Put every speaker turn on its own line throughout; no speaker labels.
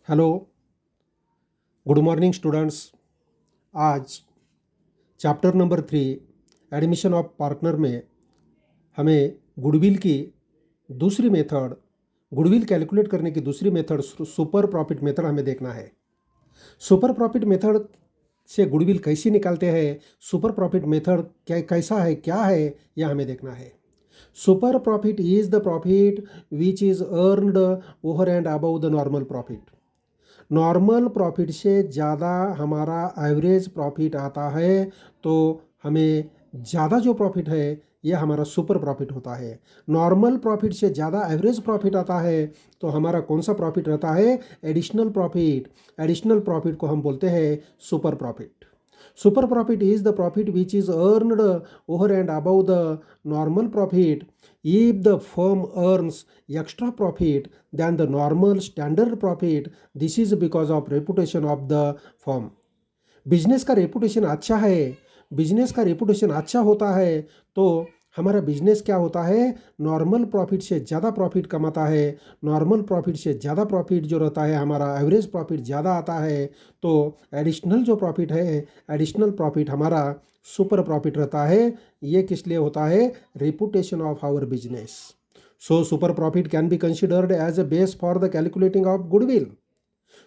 Hello, good morning students. आज chapter number 3 admission of partner में हमें गुडविल की दूसरी मेथड, गुडविल कैलकुलेट करने की दूसरी मेथड सुपर प्रॉफिट मेथड हमें देखना है। सुपर प्रॉफिट मेथड से गुडविल कैसे निकालते हैं, सुपर प्रॉफिट मेथड कैसा है, क्या है, यह हमें देखना है। Super profit is the profit which is earned over and above the normal profit. Normal profit से ज़्यादा हमारा एवरेज प्रॉफिट आता है तो हमें ज़्यादा जो प्रॉफिट है यह हमारा सुपर प्रॉफिट होता है। नॉर्मल प्रॉफिट से ज़्यादा एवरेज प्रॉफिट आता है तो हमारा कौन सा प्रॉफिट रहता है? Additional profit. एडिशनल प्रॉफिट को हम बोलते हैं super profit. Super profit is the profit which is earned over and above the normal profit if the firm earns extra profit than the normal standard profit. This is because of reputation of the firm. Business का reputation अच्छा है, business का reputation अच्छा होता है तो हमारा business क्या होता है? नॉर्मल प्रॉफिट से ज़्यादा प्रॉफिट कमाता है। नॉर्मल प्रॉफिट से ज़्यादा प्रॉफिट जो रहता है, हमारा एवरेज प्रॉफिट ज़्यादा आता है तो एडिशनल जो प्रॉफिट है, एडिशनल प्रॉफिट हमारा सुपर प्रॉफिट रहता है। ये किस लिए होता है? Reputation of our business. So super profit can be considered as a base for the calculating of goodwill.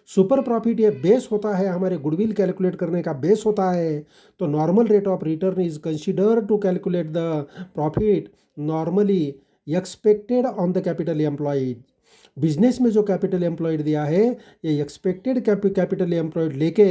Super profit ये बेस होता है, हमारे गुडविल कैलकुलेट करने का बेस होता है। तो normal rate of return is considered to calculate the profit normally expected on the capital employed. Business में जो कैपिटल एम्प्लॉयड दिया है ये एक्सपेक्टेड कैपिटल एम्प्लॉयड लेके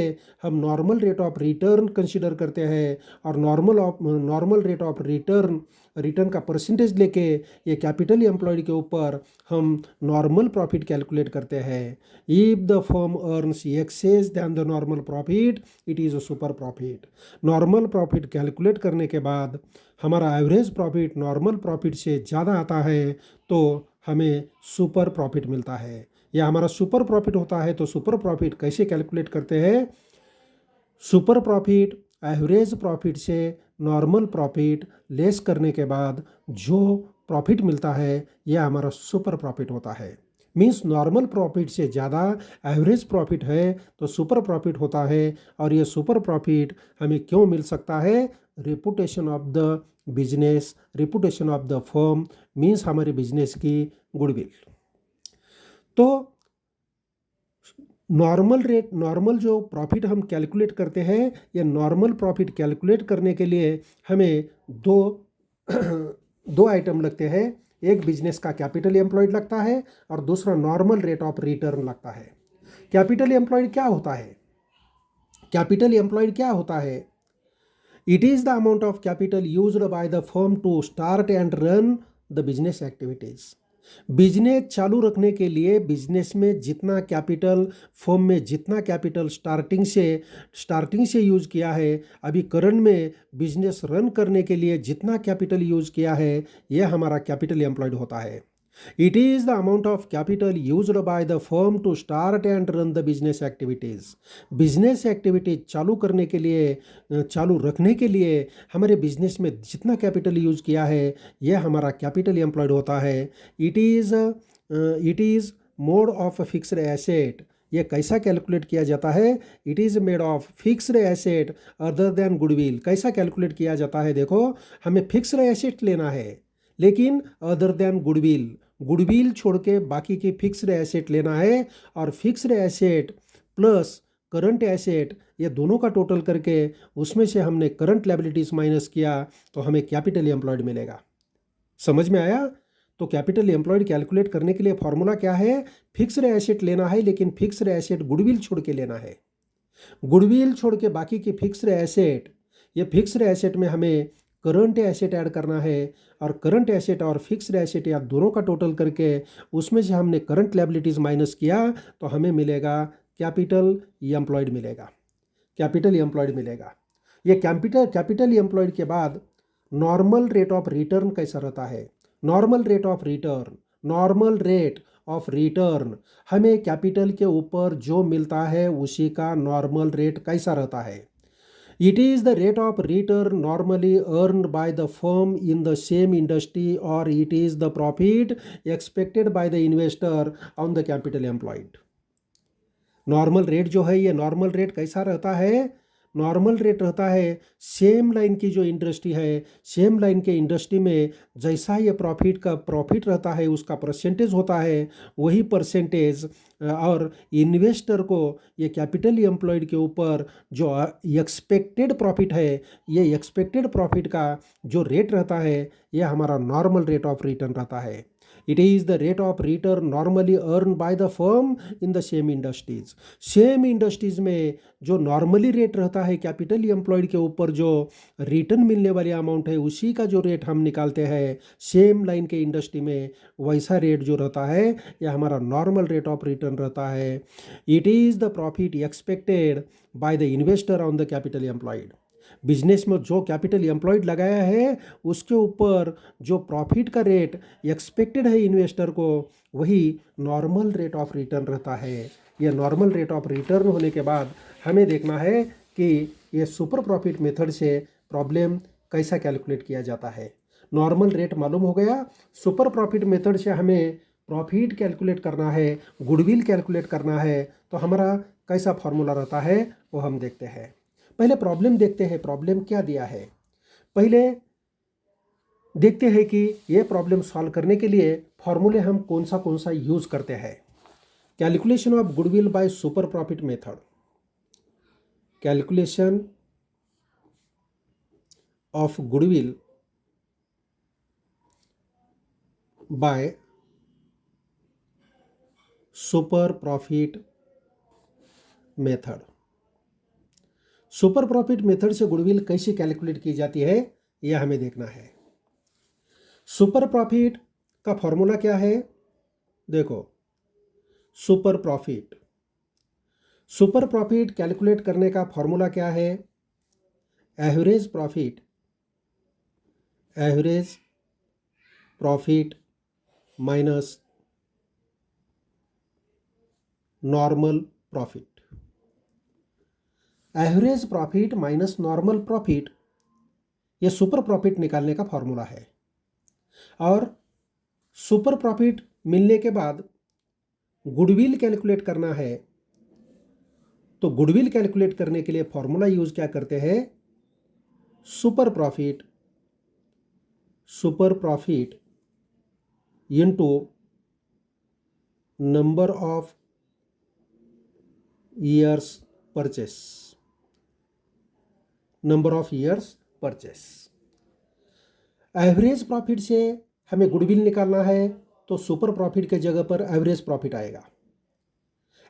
हम normal rate of return consider करते हैं और नॉर्मल रेट ऑफ रिटर्न का परसेंटेज लेके ये कैपिटल एम्प्लॉयड के ऊपर हम नॉर्मल प्रॉफिट कैलकुलेट करते हैं। If the firm earns excess than the normal profit it is a super profit. Normal profit calculate करने के बाद हमारा एवरेज प्रॉफिट नॉर्मल प्रॉफिट से ज़्यादा आता है तो हमें सुपर प्रॉफिट मिलता है। यह हमारा सुपर प्रॉफिट होता है। तो सुपर प्रॉफिट कैसे कैलकुलेट करते हैं? सुपर प्रॉफिट एवरेज प्रॉफिट से नॉर्मल प्रॉफिट लेस करने के बाद जो प्रॉफिट मिलता है यह हमारा सुपर प्रॉफिट होता है। मीन्स नॉर्मल प्रॉफिट से ज़्यादा एवरेज प्रॉफिट है तो सुपर प्रॉफिट होता है। और ये सुपर प्रॉफिट हमें क्यों मिल सकता है? Reputation of the business, reputation of the firm, means हमारे बिजनेस की गुडविल। तो नॉर्मल जो प्रॉफिट हम कैलकुलेट करते हैं, ये नॉर्मल प्रॉफिट कैलकुलेट करने के लिए हमें दो दो आइटम लगते हैं। एक बिजनेस का कैपिटल एम्प्लॉयड लगता है और दूसरा नॉर्मल रेट ऑफ रिटर्न लगता है। कैपिटल एम्प्लॉयड क्या होता है? कैपिटल एम्प्लॉयड क्या होता है? It is the amount of capital used by the firm to start and run the business activities. Business चालू रखने के लिए बिजनेस में जितना कैपिटल, फर्म में जितना कैपिटल स्टार्टिंग से यूज़ किया है, अभी करंट में बिजनेस रन करने के लिए जितना कैपिटल यूज़ किया है, यह हमारा कैपिटल एम्प्लॉयड होता है। It is the amount of capital used by the firm to start and run the business activities. Business activities चालू करने के लिए, चालू रखने के लिए हमारे बिजनेस में जितना कैपिटल यूज़ किया है यह हमारा कैपिटल एम्प्लॉयड होता है। It is mode of fixed asset. ये कैसा कैलकुलेट किया जाता है? It is made of fixed asset other than goodwill. कैसा कैलकुलेट किया जाता है? देखो, हमें फिक्स्ड एसेट लेना है लेकिन अदर देन गुडविल, गुडविल छोड़ के बाकी की फिक्स्ड एसेट लेना है। और fixed asset plus current asset ये दोनों का टोटल करके उसमें से हमने करंट लायबिलिटीज़ माइनस किया तो हमें कैपिटल एम्प्लॉयड मिलेगा। समझ में आया? तो कैपिटल एम्प्लॉयड कैलकुलेट करने के लिए फॉर्मूला क्या है? फिक्स्ड एसेट लेना है लेकिन फिक्स्ड एसेट गुडविल छोड़ के लेना है। गुडविल छोड़ के बाकी की फिक्स्ड एसेट, ये फिक्स्ड एसेट में हमें करंट एसेट ऐड करना है और करंट एसेट और फिक्स्ड एसेट या दोनों का टोटल करके उसमें से हमने करंट लायबिलिटीज़ माइनस किया तो हमें मिलेगा कैपिटल एम्प्लॉयड मिलेगा। कैपिटल एम्प्लॉयड मिलेगा। ये कैपिटल एम्प्लॉयड के बाद नॉर्मल रेट ऑफ रिटर्न कैसा रहता है? Normal rate of return, normal rate of return हमें कैपिटल के ऊपर जो मिलता है उसी का नॉर्मल रेट कैसा रहता है? It is the rate of return normally earned by the firm in the same industry और it is the profit expected by the investor on the capital employed. Normal rate जो है, ये normal rate कैसा रहता है? Normal rate रहता है same line की जो इंडस्ट्री है, सेम लाइन के इंडस्ट्री में जैसा ये प्रॉफिट रहता है, उसका परसेंटेज होता है, वही परसेंटेज और इन्वेस्टर को ये कैपिटल एम्प्लॉयड के ऊपर जो एक्सपेक्टेड प्रॉफिट है, ये एक्सपेक्टेड प्रॉफिट का जो रेट रहता है, ये हमारा नॉर्मल रेट ऑफ रिटर्न रहता है। It is the rate of return normally earned by the firm in the same industries. Same industries में जो नॉर्मली रेट रहता है कैपिटल एम्प्लॉयड के ऊपर, जो रिटर्न मिलने वाली अमाउंट है, उसी का जो रेट हम निकालते हैं सेम लाइन के इंडस्ट्री में, वैसा रेट जो रहता है यह हमारा नॉर्मल रेट ऑफ रिटर्न रहता है। It is the profit expected by the investor on the capital employed. Business में जो कैपिटल एम्प्लॉयड लगाया है उसके ऊपर जो प्रॉफिट का रेट एक्सपेक्टेड है इन्वेस्टर को, वही नॉर्मल रेट ऑफ रिटर्न रहता है। ये नॉर्मल रेट ऑफ रिटर्न होने के बाद हमें देखना है कि ये सुपर प्रॉफिट मेथड से प्रॉब्लम कैसा कैलकुलेट किया जाता है। नॉर्मल रेट मालूम हो गया, सुपर प्रॉफिट मेथड से हमें प्रॉफिट कैलकुलेट करना है, गुडविल कैलकुलेट करना है, तो हमारा कैसा फॉर्मूला रहता है वो हम देखते हैं। पहले प्रॉब्लम देखते हैं, प्रॉब्लम क्या दिया है। पहले देखते हैं कि ये प्रॉब्लम सॉल्व करने के लिए फॉर्मूले हम कौन सा यूज़ करते हैं। Calculation of goodwill by super profit method. Calculation of goodwill by super profit method. Super profit method से गुडविल कैसे कैलकुलेट की जाती है यह हमें देखना है। सुपर प्रॉफिट का फॉर्मूला क्या है? देखो, सुपर प्रॉफिट कैलकुलेट करने का फॉर्मूला क्या है? Average profit minus normal profit. Average profit minus normal profit, यह सुपर प्रॉफिट निकालने का फॉर्मूला है। और सुपर प्रॉफिट मिलने के बाद गुडविल कैलकुलेट करना है, तो गुडविल कैलकुलेट करने के लिए फॉर्मूला यूज क्या करते हैं? Super profit into number of years purchase. Average profit से हमें गुडविल निकालना है, तो सुपर प्रॉफिट के जगह पर एवरेज प्रॉफिट आएगा।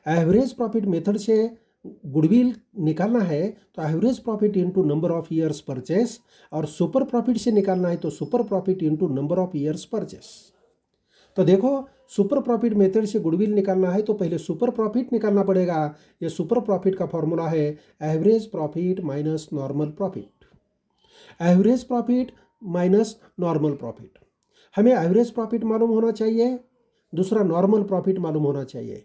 एवरेज प्रॉफिट मेथड से गुडविल निकालना है तो average profit into number of years purchase, और सुपर प्रॉफिट से निकालना है तो super profit into number of years purchase. तो देखो, सुपर प्रॉफिट मेथड से गुडविल निकालना है तो पहले सुपर प्रॉफिट निकालना पड़ेगा। ये सुपर प्रॉफिट का फॉर्मूला है average profit minus normal profit. Average profit minus normal profit, हमें एवरेज प्रॉफिट मालूम होना चाहिए, दूसरा नॉर्मल प्रॉफिट मालूम होना चाहिए।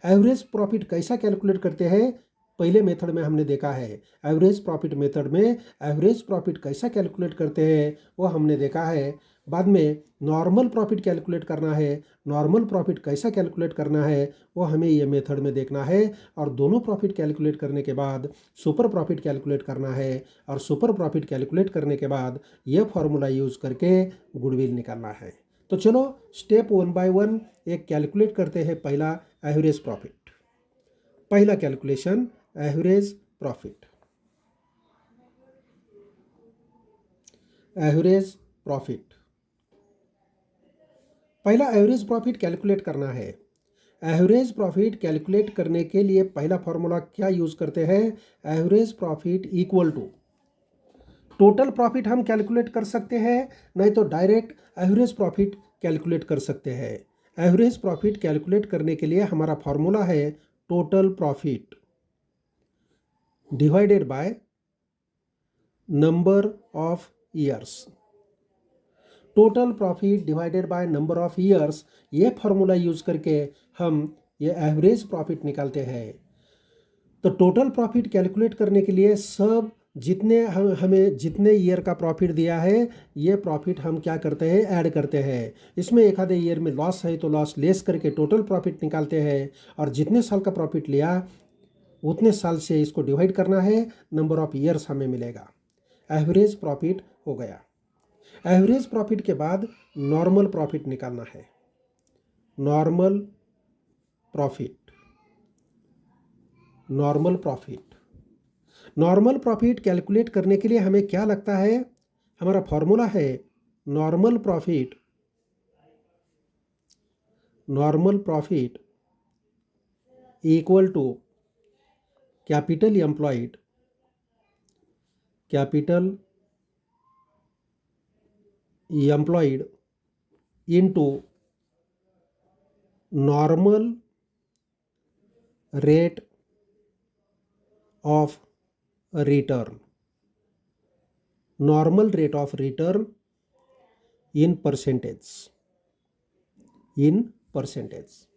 एवरेज प्रॉफिट कैसा कैलकुलेट करते हैं? पहले मेथड में हमने देखा है। एवरेज प्रॉफिट मेथड में एवरेज प्रॉफिट कैसा कैलकुलेट करते हैं वो हमने देखा है। बाद में नॉर्मल प्रॉफिट कैलकुलेट करना है, नॉर्मल प्रॉफिट कैसा कैलकुलेट करना है वो हमें ये मेथड में देखना है। और दोनों प्रॉफिट कैलकुलेट करने के बाद सुपर प्रॉफिट कैलकुलेट करना है, और सुपर प्रॉफिट कैलकुलेट करने के बाद ये फॉर्मूला यूज़ करके गुडविल निकालना है। तो चलो स्टेप 1 बाय 1 एक कैलकुलेट करते हैं। पहला एवरेज प्रॉफिट, पहला कैलकुलेशन एवरेज प्रॉफिट। पहला एवरेज प्रॉफिट कैलकुलेट करना है। एवरेज प्रॉफिट कैलकुलेट करने के लिए पहला फॉर्मूला क्या यूज करते हैं? Average profit equal to total profit हम कैलकुलेट कर सकते हैं, नहीं तो डायरेक्ट एवरेज प्रॉफिट कैलकुलेट कर सकते हैं। एवरेज प्रॉफिट कैलकुलेट करने के लिए हमारा फॉर्मूला है total profit divided by number of years. Total profit divided by number of years, ये फॉर्मूला यूज करके हम ये एवरेज प्रॉफिट निकालते हैं। तो टोटल प्रॉफिट कैलकुलेट करने के लिए सब हमें जितने ईयर का प्रॉफिट दिया है ये प्रॉफिट हम क्या करते हैं, ऐड करते हैं। इसमें एक आधे ईयर में लॉस है तो लॉस लेस करके टोटल प्रॉफिट निकालते हैं, और जितने साल का प्रॉफिट लिया उतने साल से इसको डिवाइड करना है, नंबर ऑफ ईयर्स हमें मिलेगा। एवरेज प्रॉफिट हो गया। एवरेज प्रॉफिट के बाद नॉर्मल प्रॉफिट निकालना है। Normal profit, normal profit, normal profit calculate करने के लिए हमें क्या लगता है, हमारा फॉर्मूला है normal profit, normal profit equal to capital employed, capital employed into normal rate of return, normal rate of return in percentage, in percentage.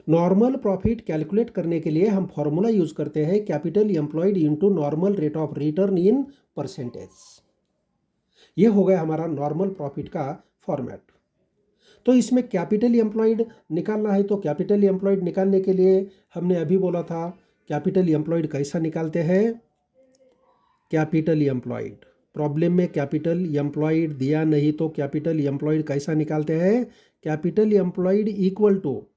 Normal profit calculate करने के लिए हम फॉर्मूला यूज करते हैं capital employed into normal rate of return in percentage. ये हो गया हमारा नॉर्मल प्रॉफिट का फॉर्मेट। तो इसमें कैपिटल एम्प्लॉयड निकालना है, तो कैपिटल एम्प्लॉयड निकालने के लिए हमने अभी बोला था कैपिटल एम्प्लॉयड कैसा निकालते हैं। कैपिटल एम्प्लॉयड, प्रॉब्लम में कैपिटल एम्प्लॉयड दिया नहीं तो कैपिटल एम्प्लॉयड कैसा निकालते हैं। Capital employed equal to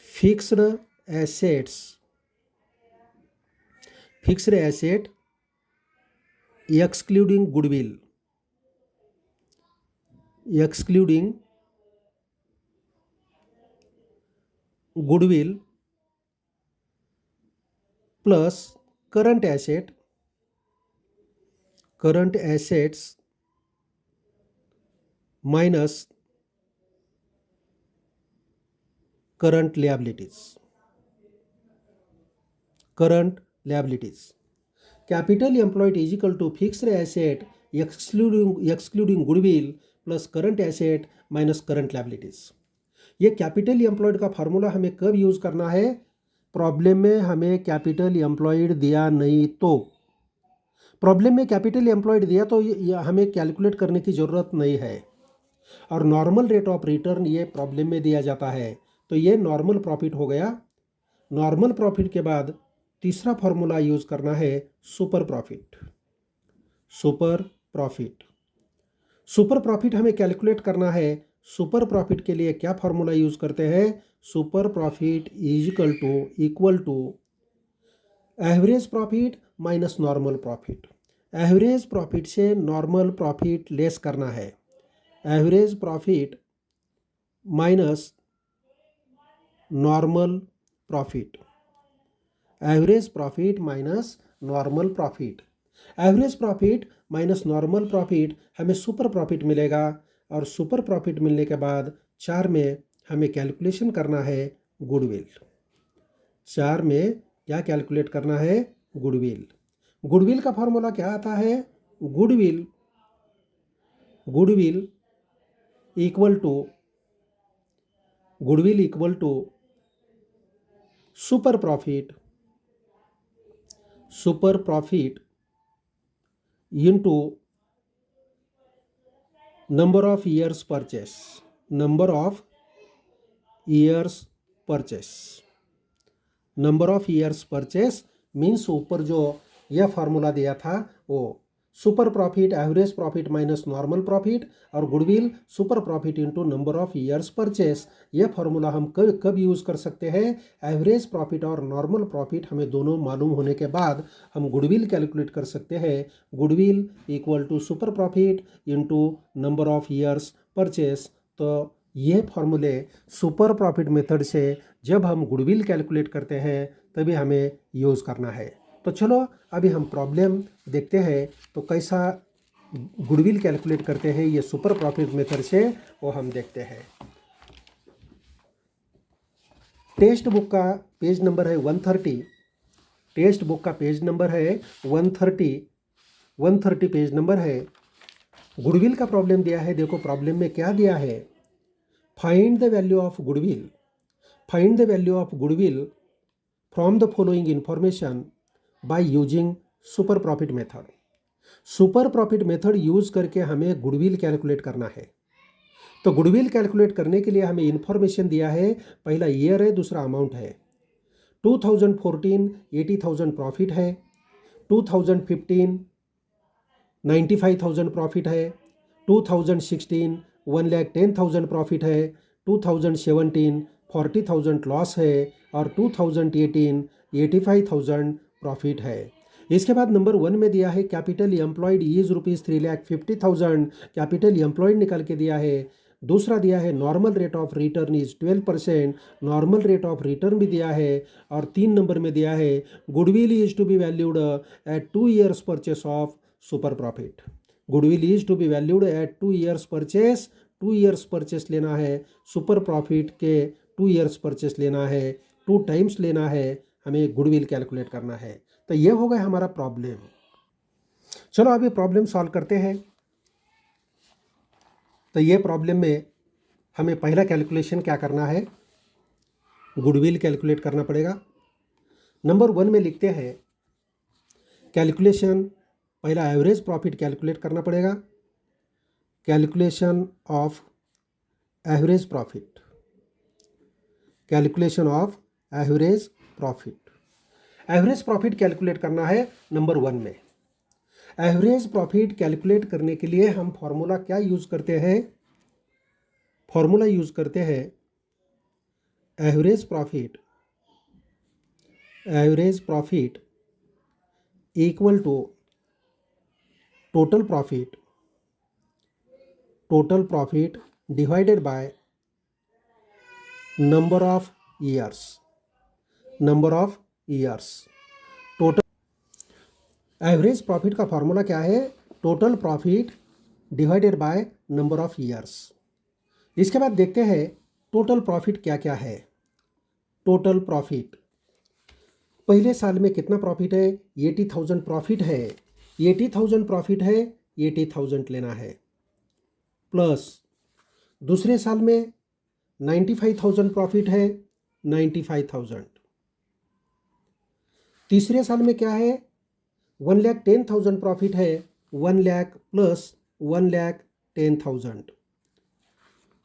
fixed assets, fixed asset excluding goodwill, excluding goodwill plus current asset, current assets minus current liabilities, current liabilities। Capital employed is equal to fixed asset excluding goodwill plus current asset minus current liabilities। ये capital employed का formula हमें कब use करना है, problem में हमें capital employed दिया नहीं तो। प्रॉब्लम में कैपिटल एम्प्लॉयड दिया तो हमें कैलकुलेट करने की ज़रूरत नहीं है, और नॉर्मल रेट ऑफ रिटर्न ये प्रॉब्लम में दिया जाता है, तो ये नॉर्मल प्रॉफिट हो गया। नॉर्मल प्रॉफिट के बाद तीसरा फॉर्मूला यूज करना है super profit, super profit. Super profit हमें कैलकुलेट करना है। सुपर प्रॉफिट के लिए क्या फॉर्मूला यूज करते हैं, super profit equal to average profit minus normal profit. Average profit से नॉर्मल प्रॉफिट लेस करना है। Average profit minus normal profit, average profit minus normal profit. Average profit minus normal profit हमें super profit मिलेगा, और super profit मिलने के बाद 4 में हमें कैलकुलेशन करना है गुडविल। 4 में क्या कैलकुलेट करना है, गुडविल। गुडविल का फॉर्मूला क्या आता है, goodwill, goodwill equal to, goodwill equal to super profit, super profit into number of years purchase, number of years purchase. Number of years purchase means ऊपर जो यह फार्मूला दिया था वो super profit average profit minus normal profit, और goodwill super profit into number of years purchase. यह formula हम कब यूज़ कर सकते हैं, एवरेज प्रॉफिट और नॉर्मल प्रॉफिट हमें दोनों मालूम होने के बाद हम गुडविल कैलकुलेट कर सकते हैं। Goodwill equal to super profit into number of years purchase. तो ये फार्मूले सुपर प्रॉफिट मेथड से जब हम गुडविल कैलकुलेट करते हैं तभी हमें यूज़ करना है। तो चलो अभी हम प्रॉब्लम देखते हैं, तो कैसा गुडविल कैलकुलेट करते हैं ये सुपर प्रॉफिट मेथड से, वो हम देखते हैं। टेक्स्ट बुक का पेज नंबर है 130, टेक्स्ट बुक का पेज नंबर है 130 पेज नंबर है। गुडविल का प्रॉब्लम दिया है। देखो प्रॉब्लम में क्या दिया है, find the value of goodwill, find the value of goodwill from the following information by using super profit method. Super profit method use करके हमें गुडविल कैलकुलेट करना है। तो गुडविल कैलकुलेट करने के लिए हमें इन्फॉर्मेशन दिया है, पहला ईयर है, दूसरा अमाउंट है। 2014 80,000 प्रॉफिट है, 2015 95,000 प्रॉफिट है, 2016 1,10,000 प्रॉफिट है, 2017 40,000 लॉस है और 2018 85,000 प्रॉफिट है। इसके बाद नंबर 1 में दिया है capital employed is ₹3,50,000, capital employed निकाल के दिया है। दूसरा दिया है normal rate of return is 12%, normal rate of return भी दिया है। और 3 नंबर में दिया है goodwill is to be valued at 2 years purchase of super profit. Goodwill is to be valued at 2 years purchase, 2 years purchase लेना है, super profit के 2 years परचेस लेना है, 2 times लेना है, हमें गुडविल कैलकुलेट करना है। तो ये हो गया हमारा प्रॉब्लम। चलो अभी प्रॉब्लम सॉल्व करते हैं। तो ये प्रॉब्लम में हमें पहला कैलकुलेशन क्या करना है, गुडविल कैलकुलेट करना पड़ेगा। नंबर 1 में लिखते हैं कैलकुलेशन, पहला एवरेज प्रॉफिट कैलकुलेट करना पड़ेगा। Calculation of average profit, calculation of average profit. Average profit calculate करना है नंबर 1 में। एवरेज प्रॉफिट कैलकुलेट करने के लिए हम फॉर्मूला क्या यूज़ करते हैं, फॉर्मूला यूज़ करते हैं average profit equal to total profit divided by number of years. Total average profit का फॉर्मूला क्या है, total profit divided by number of years. इसके बाद देखते हैं टोटल प्रॉफिट क्या क्या है। टोटल प्रॉफिट पहले साल में कितना प्रॉफिट है, 80,000 प्रॉफिट है, 80,000 प्रॉफिट है, 80,000 लेना है। प्लस दूसरे साल में 95,000 प्रॉफिट है, 95,000। तीसरे साल में क्या है, 1,10,000 प्रॉफिट है, 1 लाख प्लस 1,10,000।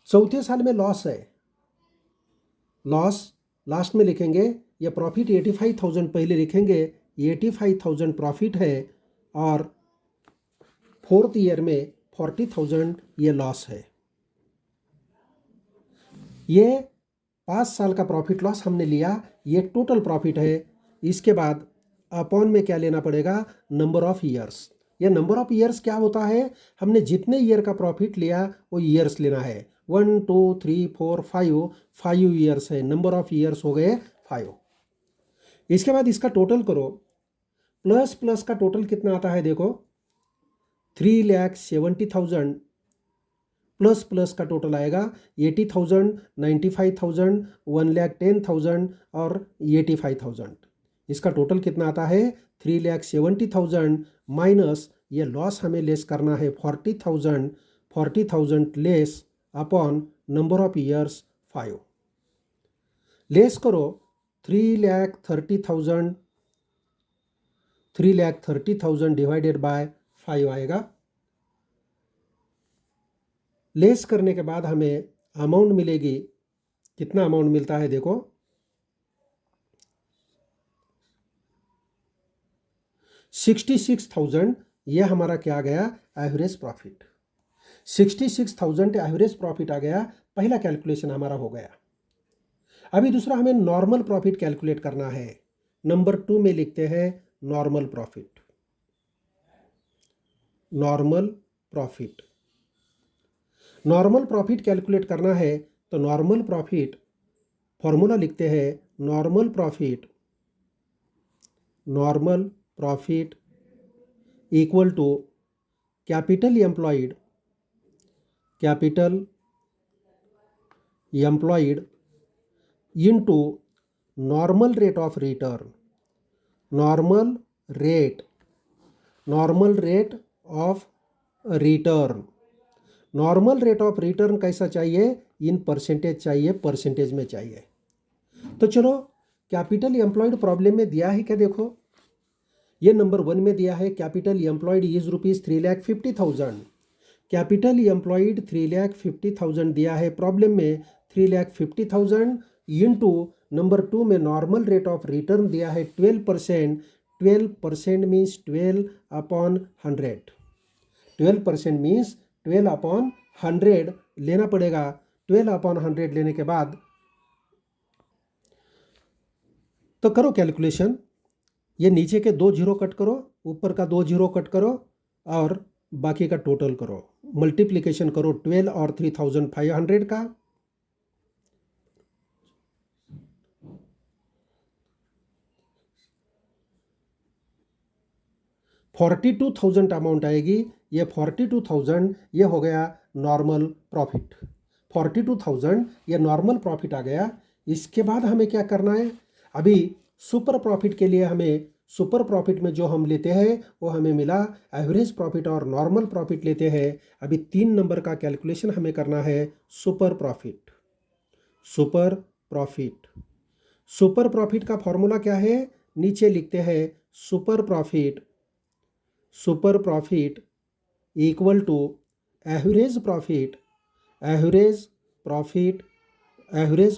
चौथे साल में लॉस है, लॉस लास्ट में लिखेंगे, या प्रॉफिट 85,000 पहले लिखेंगे, 85,000 प्रॉफिट है और फोर्थ ईयर में 40,000 ये लॉस है। ये 5 साल का प्रॉफिट लॉस हमने लिया, ये टोटल प्रॉफिट है। इसके बाद अपॉन में क्या लेना पड़ेगा, नंबर ऑफ ईयर्स। यह नंबर ऑफ ईयर्स क्या होता है, हमने जितने ईयर का प्रॉफिट लिया वो ईयर्स लेना है। 1 2 3 4 5 ईयर्स है, नंबर ऑफ ईयर्स हो गए 5। इसके बाद इसका टोटल करो, प्लस प्लस का टोटल कितना आता है देखो, 3,70,000 प्लस प्लस का टोटल आएगा 80,000, 95,000, 1,10,000 और 85,000। इसका टोटल कितना आता है 3,70,000 माइनस ये लॉस हमें लेस करना है 40,000 less upon number of years 5। Less करो 3,30,000 डिवाइडेड बाय 5 आएगा। लेस करने के बाद हमें अमाउंट मिलेगी, कितना अमाउंट मिलता है देखो, 66,000। यह हमारा क्या आ गया, एवरेज प्रॉफिट। 66,000 एवरेज प्रॉफिट आ गया, पहला कैलकुलेशन हमारा हो गया। अभी दूसरा हमें नॉर्मल प्रॉफिट कैलकुलेट करना है। नंबर 2 में लिखते हैं normal profit. Normal profit calculate करना है तो नॉर्मल प्रॉफिट फॉर्मूला लिखते हैं, normal profit equal to capital employed into normal rate of return. Normal rate of return कैसा चाहिए, इन परसेंटेज चाहिए, परसेंटेज में चाहिए। तो चलो कैपिटल एम्प्लॉयड प्रॉब्लम में दिया है क्या देखो, ये नंबर 1 में दिया है capital employed is rupees 3,50,000। Capital employed 3,50,000 दिया है प्रॉब्लम में 3,50,000 इंटू नंबर 2 में नॉर्मल रेट ऑफ रिटर्न दिया है 12%। 12% मीन्स 12/100। 12% मीन्स 12/100 लेना पड़ेगा। 12/100 लेने के बाद तो करो कैलकुलेशन। ये नीचे के 2 जीरो कट करो, ऊपर का 2 जीरो कट करो और बाकी का टोटल करो। मल्टीप्लिकेशन करो 12 और 3,500 का। 42,000 अमाउंट आएगी। ये 42,000 ये हो गया नॉर्मल प्रॉफिट। 42,000 ये नॉर्मल प्रॉफिट आ गया। इसके बाद हमें क्या करना है? अभी सुपर प्रॉफिट के लिए हमें सुपर प्रॉफिट में जो हम लेते हैं वो हमें मिला एवरेज प्रॉफिट और नॉर्मल प्रॉफिट लेते हैं। अभी 3 नंबर का कैलकुलेशन हमें करना है super profit. Super profit super profit का फॉर्मूला क्या है? नीचे लिखते हैं super profit equal to average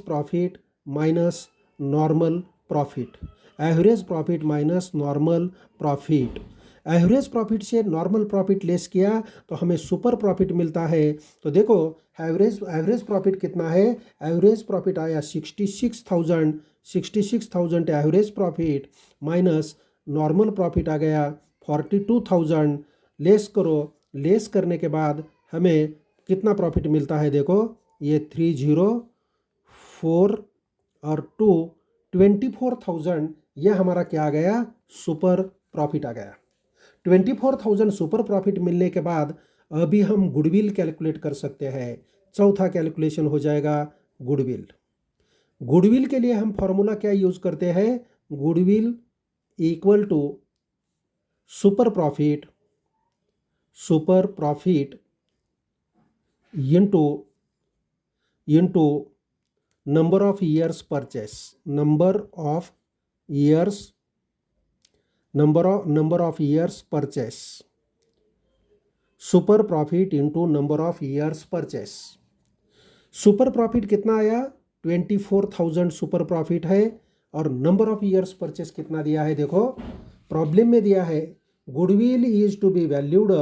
profit minus normal profit. Average profit minus normal profit. Average profit से नॉर्मल प्रॉफिट लेस किया तो हमें सुपर प्रॉफिट मिलता है। तो देखो एवरेज प्रॉफिट कितना है? एवरेज प्रॉफिट आया 66,000 average profit minus normal profit आ गया 42,000। लेस करो, लेस करने के बाद हमें कितना प्रॉफिट मिलता है? देखो ये 304 और 2 24,000 ये हमारा क्या आ गया? सुपर प्रॉफिट आ गया। 24,000 सुपर प्रॉफिट मिलने के बाद अभी हम गुडविल कैलकुलेट कर सकते हैं। चौथा कैलकुलेशन हो जाएगा गुडविल। गुडविल के लिए हम फॉर्मूला क्या यूज करते हैं? Goodwill equal to super profit into number of years purchase. Number of years purchase. Super profit into number of years purchase. Super profit कितना आया? 24,000 सुपर प्रॉफिट है और नंबर ऑफ ईयर्स परचेस कितना दिया है? देखो प्रॉब्लम में दिया है goodwill is to be valued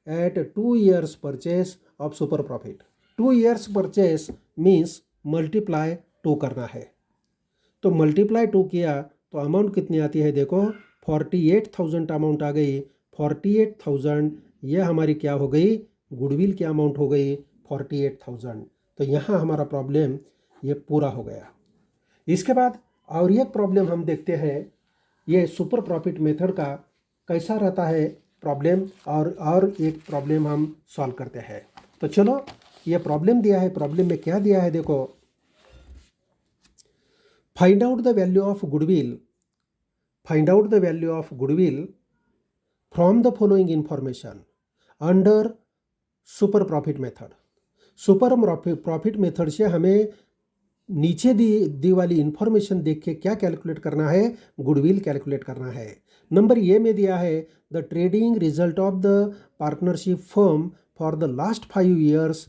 at 2 years purchase of super profit. 2 years परचेस मीन्स मल्टीप्लाई 2 करना है। तो मल्टीप्लाई 2 किया तो अमाउंट कितनी आती है? देखो 48,000 अमाउंट आ गई। 48,000 ये हमारी क्या हो गई? गुडविल की अमाउंट हो गई 48,000। तो यहाँ हमारा प्रॉब्लम ये पूरा हो गया। इसके बाद और एक प्रॉब्लम हम देखते हैं, ये सुपर प्रॉफिट मेथड का कैसा रहता है प्रॉब्लम, और एक प्रॉब्लम हम सॉल्व करते हैं। तो चलो ये प्रॉब्लम दिया है। प्रॉब्लम में क्या दिया है? देखो find out the value of goodwill from the following information under super profit method. Super profit method से हमें नीचे दी वाली इंफॉर्मेशन देख के क्या कैलकुलेट करना है? गुडविल कैलकुलेट करना है। नंबर ए में दिया है the trading result of the partnership firm for the last 5 years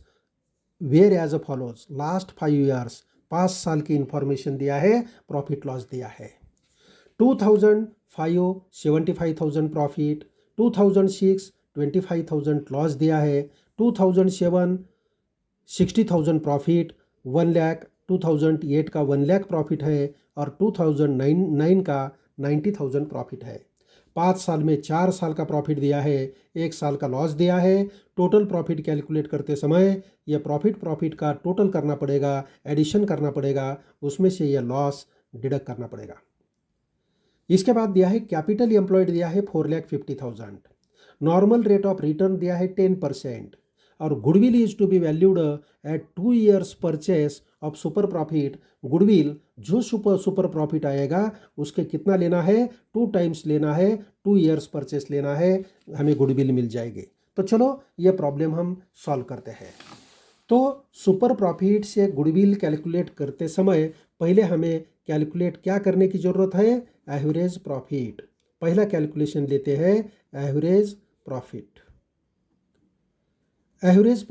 where as a follows. Last 5 years 5 साल की इंफॉर्मेशन दिया है, प्रॉफिट लॉस दिया है। 2005 75,000 प्रॉफिट, 2006 25,000 लॉस दिया है, 2007 60,000 प्रॉफिट, 1 लाख, 2008 का 1 लाख प्रॉफिट है और 2009 का 90,000 प्रॉफिट है। 5 साल में 4 साल का प्रॉफिट दिया है, 1 साल का लॉस दिया है। टोटल प्रॉफिट कैलकुलेट करते समय यह प्रॉफिट का टोटल करना पड़ेगा, एडिशन करना पड़ेगा, उसमें से यह लॉस डिडक्ट करना पड़ेगा। इसके बाद दिया है कैपिटल एम्प्लॉयड दिया है 4,50,000, नॉर्मल रेट ऑफ रिटर्न दिया है 10% और goodwill is to be valued at 2 years purchase of super profit. Goodwill जो सुपर प्रॉफिट आएगा उसके कितना लेना है? 2 times लेना है, 2 years परचेस लेना है, हमें गुडविल मिल जाएगी। तो चलो ये प्रॉब्लम हम सॉल्व करते हैं। तो सुपर प्रॉफिट से गुडविल कैलकुलेट करते समय पहले हमें कैलकुलेट क्या करने की ज़रूरत है? Average profit. पहला कैलकुलेशन लेते हैं average profit. Average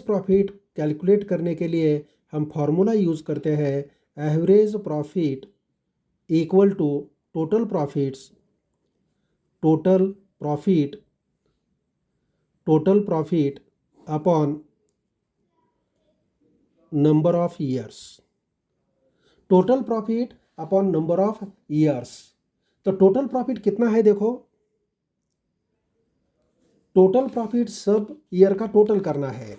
profit calculate करने के लिए हम फॉर्मूला यूज़ करते हैं average profit equal to total profit upon number of years. Total profit upon number of years. तो टोटल प्रॉफिट कितना है देखो, टोटल प्रॉफिट सब ईयर का टोटल करना है।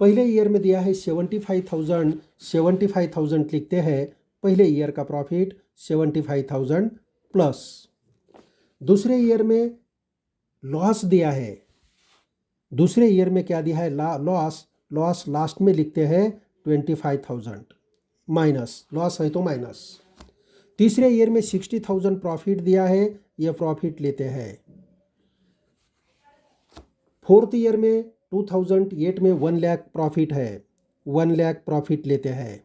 पहले ईयर में दिया है 75,000 लिखते हैं, पहले ईयर का प्रॉफिट 75,000 प्लस। दूसरे ईयर में लॉस दिया है, दूसरे ईयर में क्या दिया है लॉस लास्ट में लिखते हैं 25,000 माइनस, लॉस है तो माइनस। तीसरे ईयर में 60,000 प्रॉफिट दिया है, यह प्रॉफिट लेते हैं। फोर्थ ईयर में 2008 में 1 लाख प्रॉफिट है, 1 लाख प्रॉफिट लेते हैं।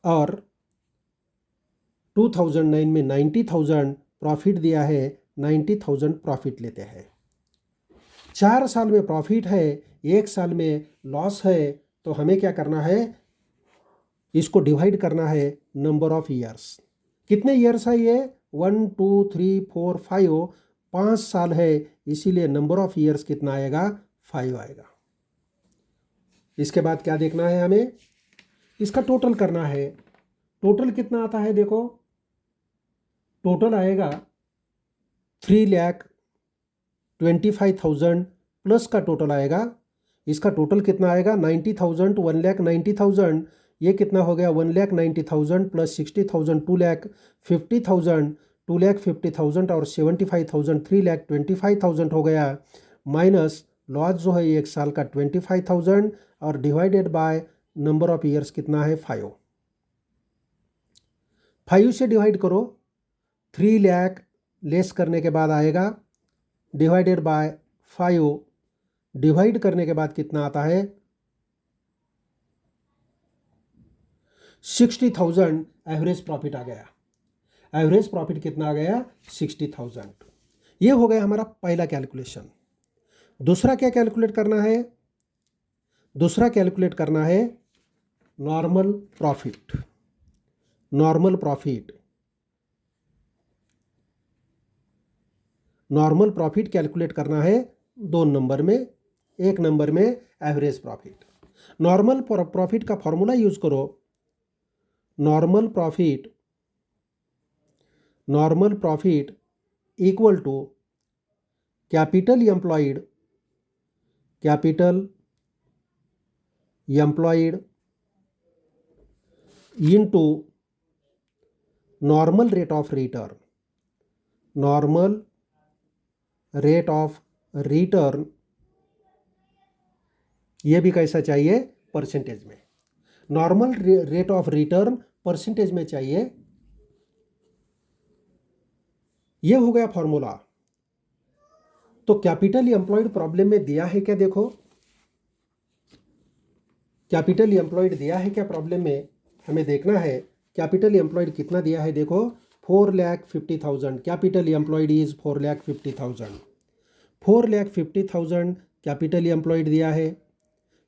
और 2009 में 90,000 प्रॉफिट दिया है, 90,000 प्रॉफिट लेते हैं। 4 साल में प्रॉफिट है, 1 साल में लॉस है, तो हमें क्या करना है, इसको डिवाइड करना है नंबर ऑफ ईयर्स। कितने ईयर्स है ये 1 2 3 4 5, 5 साल है, इसीलिए नंबर ऑफ ईयर्स कितना आएगा 5 आएगा। इसके बाद क्या देखना है हमें, इसका टोटल करना है। टोटल कितना आता है देखो, टोटल आएगा 3,25,000 प्लस का टोटल आएगा। इसका टोटल कितना आएगा 90,000, 1,90,000, ये कितना हो गया 1,90,000 प्लस 60,000 2,50,000, 2,50,000 और 75,000 3,25,000 हो गया। माइनस लॉस जो है 1 साल का 25,000 और divided by number of years कितना है 5। 5 से डिवाइड करो, 3 लाख लेस करने के बाद आएगा डिवाइडेड बाय 5, डिवाइड करने के बाद कितना आता है 60,000 एवरेज प्रॉफिट आ गया। एवरेज प्रॉफिट कितना आ गया 60,000। ये हो गया हमारा पहला कैलकुलेशन। दूसरा क्या कैलकुलेट करना है, दूसरा कैलकुलेट करना है normal profit. Normal profit calculate करना है 2 नंबर में, एक नंबर में एवरेज प्रॉफिट। नॉर्मल प्रॉफिट का फॉर्मूला यूज करो, normal profit equal to capital employed into normal rate of return. ये भी कैसा चाहिए परसेंटेज में, normal rate of return percentage में चाहिए। ये हो गया फॉर्मूला। तो कैपिटल एम्प्लॉयड प्रॉब्लम में दिया है क्या, देखो कैपिटल एम्प्लॉयड दिया है क्या प्रॉब्लम में, हमें देखना है कैपिटल एम्प्लॉयड कितना दिया है। देखो 4,50,000 capital employed is 4,50,000, 4,50,000 capital employed दिया है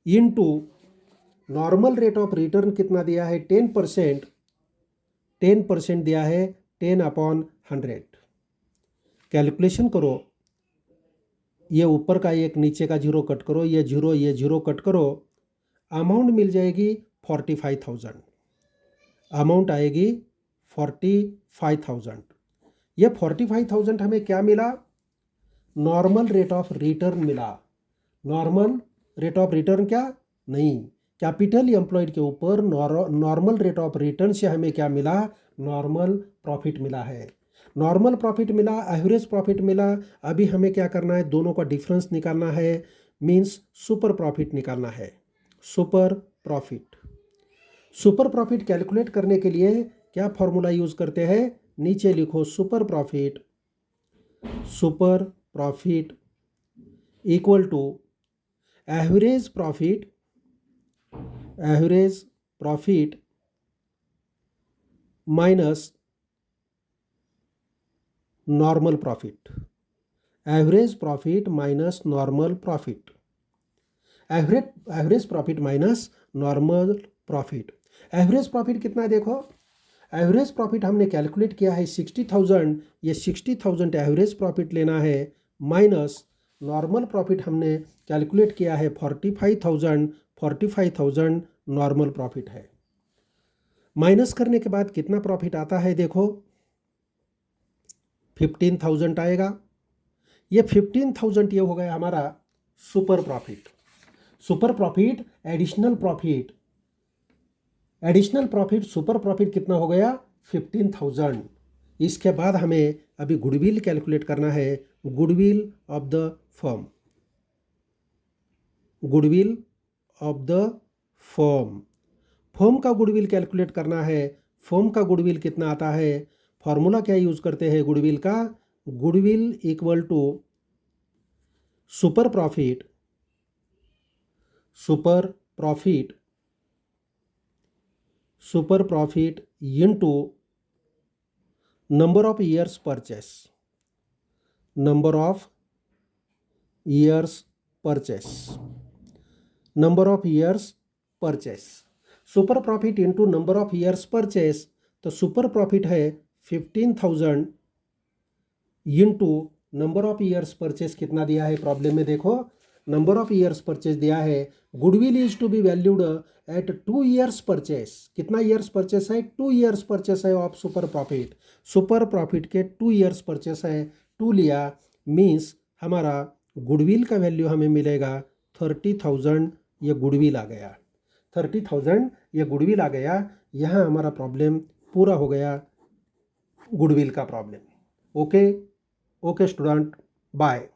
into normal rate of return कितना दिया है 10%, 10% दिया है 10/100। कैलकुलेशन करो, ये ऊपर का एक नीचे का जीरो कट करो, ये जीरो कट करो, अमाउंट मिल जाएगी 45,000, अमाउंट आएगी 45,000। ये 45,000 हमें क्या मिला, नॉर्मल रेट ऑफ रिटर्न मिला। नॉर्मल रेट ऑफ रिटर्न क्या नहीं, कैपिटल एम्प्लॉयड के ऊपर नॉर्मल रेट ऑफ रिटर्न से हमें क्या मिला, नॉर्मल प्रॉफिट मिला है। नॉर्मल प्रॉफिट मिला, एवरेज प्रॉफिट मिला। अभी हमें क्या करना है, दोनों का डिफरेंस निकालना है, मीन्स सुपर प्रॉफिट निकालना है। सुपर प्रॉफिट कैलकुलेट करने के लिए क्या फॉर्मूला यूज करते हैं, नीचे लिखो super profit equal to average profit minus normal profit, average profit minus normal profit, average profit minus normal profit. Average profit कितना है देखो, एवरेज प्रॉफिट हमने कैलकुलेट किया है 60,000, ये 60,000 एवरेज प्रॉफिट लेना है, माइनस नॉर्मल प्रॉफिट हमने कैलकुलेट किया है 45,000, 45,000 नॉर्मल प्रॉफिट है। माइनस करने के बाद कितना प्रॉफिट आता है देखो, 15,000 आएगा। ये 15,000 ये हो गया हमारा super profit. Super profit, additional profit, additional profit, super profit कितना हो गया 15,000। इसके बाद हमें अभी गुडविल कैलकुलेट करना है, goodwill of the firm, goodwill of the firm. Firm का गुडविल कैलकुलेट करना है। फर्म का गुडविल कितना आता है, फॉर्मूला क्या यूज करते हैं गुडविल का, goodwill equal to super profit, super profit, super profit into number of years purchase, number of years purchase, number of years purchase. Super profit into number of years purchase, तो super profit है 15,000 into number of years purchase कितना दिया है problem में देखो, number of years purchase दिया है। Goodwill is to be valued at 2 years purchase, कितना ईयर्स परचेस है, 2 ईयर्स परचेस है of super profit. Super profit के 2 ईयर्स परचेस है, 2 लिया, मीन्स हमारा गुडविल का वैल्यू हमें मिलेगा 30,000, ये गुडविल आ गया, 30,000 ये गुडविल आ गया। यहाँ हमारा प्रॉब्लम पूरा हो गया, गुडविल का problem. Okay okay student, bye.